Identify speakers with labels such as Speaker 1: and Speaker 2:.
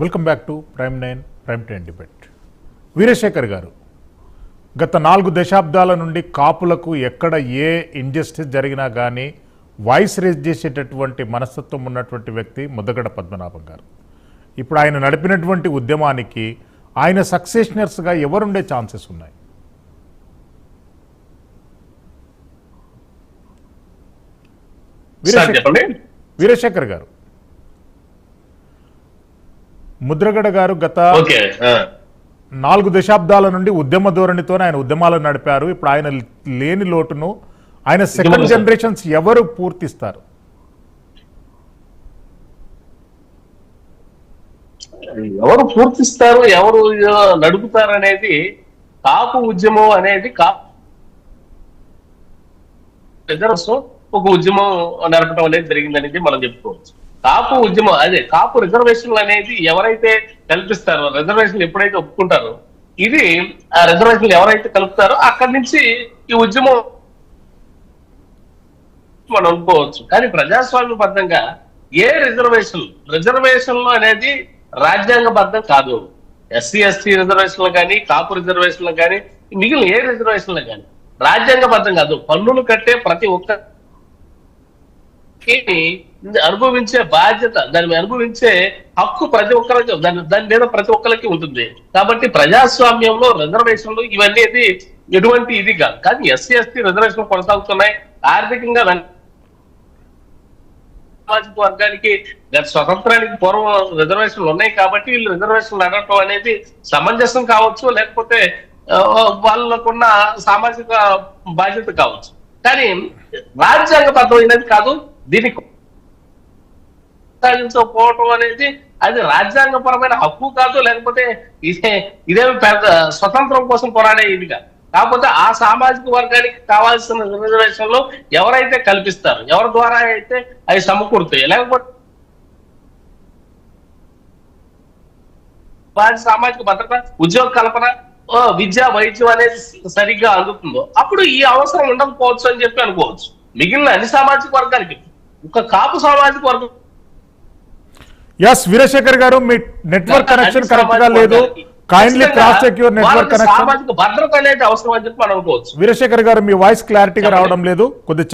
Speaker 1: Welcome back to prime time debate. Veerasekhar గారు, గత 4 దశాబ్దాల నుండి కాపులకు ఎక్కడ ఏ ఇంజస్టిస్ జరిగినా కానీ వాయిస్ రేజ్ చేసేటటువంటి మనస్తత్వం ఉన్నటువంటి వ్యక్తి ముద్దగడ పద్మనాభం గారు. ఇప్పుడు ఆయన నడిపినటువంటి ఉద్యమానికి ఆయన సక్సెషనర్స్గా ఎవరుండే ఛాన్సెస్ ఉన్నాయి? వీరశేఖర్ గారు, ముద్రగడ గారు గత 4 దశాబ్దాల నుండి ఉద్యమ ధోరణితోనే ఆయన ఉద్యమాలను నడిపారు. ఇప్పుడు ఆయన లేని లోటును ఆయన సెకండ్ జనరేషన్స్ ఎవరు పూర్తిస్తారు?
Speaker 2: ఎవరు పూర్తిస్తారు, ఎవరు నడుపుతారు అనేది, కాపు ఉద్యమం అనేది ఒక ఉద్యమం నడపడం అనేది జరిగిందనేది మనం చెప్పుకోవచ్చు. కాపు ఉద్యమం అదే కాపు రిజర్వేషన్లు అనేది ఎవరైతే కల్పిస్తారో, రిజర్వేషన్లు ఎప్పుడైతే ఒప్పుకుంటారో, ఇది ఆ రిజర్వేషన్లు ఎవరైతే కలుపుతారో అక్కడి నుంచి ఈ ఉద్యమం మనం అనుకోవచ్చు. కానీ ప్రజాస్వామ్యబద్ధంగా ఏ రిజర్వేషన్లు అనేది రాజ్యాంగబద్ధం కాదు. ఎస్సీ ఎస్టీ రిజర్వేషన్లు కానీ, కాపు రిజర్వేషన్లు కానీ, మిగిలిన ఏ రిజర్వేషన్లు కానీ రాజ్యాంగబద్ధం కాదు. పన్నులు కట్టే ప్రతి ఒక్క అనుభవించే బాధ్యత, దాన్ని అనుభవించే హక్కు ప్రతి ఒక్కరికి, దాని మీద ప్రతి ఒక్కరికి ఉంటుంది. కాబట్టి ప్రజాస్వామ్యంలో రిజర్వేషన్లు ఇవన్నీ ఎటువంటి ఇది కాదు. కానీ ఎస్సీ ఎస్టీ రిజర్వేషన్లు కొనసాగుతున్నాయి. ఆర్థికంగా సామాజిక వర్గానికి స్వతంత్రానికి పూర్వం రిజర్వేషన్లు ఉన్నాయి కాబట్టి వీళ్ళు రిజర్వేషన్లు అడగటం అనేది సమంజసం కావచ్చు, లేకపోతే వాళ్ళకున్న సామాజిక బాధ్యత కావచ్చు. కానీ రాజ్యాంగబద్ధమైనది కాదు. దీనికి కొనసాగించకపోవటం అనేది అది రాజ్యాంగపరమైన హక్కు కాదు, లేకపోతే ఇదేమి పెద్ద స్వతంత్రం కోసం పోరాడే ఇది కాదు. కాకపోతే ఆ సామాజిక వర్గానికి కావాల్సిన రిజర్వేషన్లు ఎవరైతే కల్పిస్తారో, ఎవరి ద్వారా అయితే అవి సమకూరుతాయి, లేకపోతే సామాజిక భద్రత, ఉద్యోగ కల్పన, విద్య, వైద్యం అనేది సరిగ్గా అందుతుందో అప్పుడు ఈ అవసరం ఉండకపోవచ్చు అని చెప్పి అనుకోవచ్చు. మిగిలిన అన్ని సామాజిక వర్గానికి, ఒక కాపు సామాజిక వర్గం.
Speaker 1: వీరశేఖర్ గారు, మీ నెట్వర్క్ కనెక్షన్ కరెక్ట్ గా లేదు. Kindly cross check your network connection.
Speaker 2: సామాజిక భద్రత అనేది అవసరం అని చెప్పి మనం అనుకోవచ్చు.
Speaker 1: వీరశేఖర్ గారు, మీ వాయిస్ క్లారిటీగా రావడం లేదు. కొద్దిగా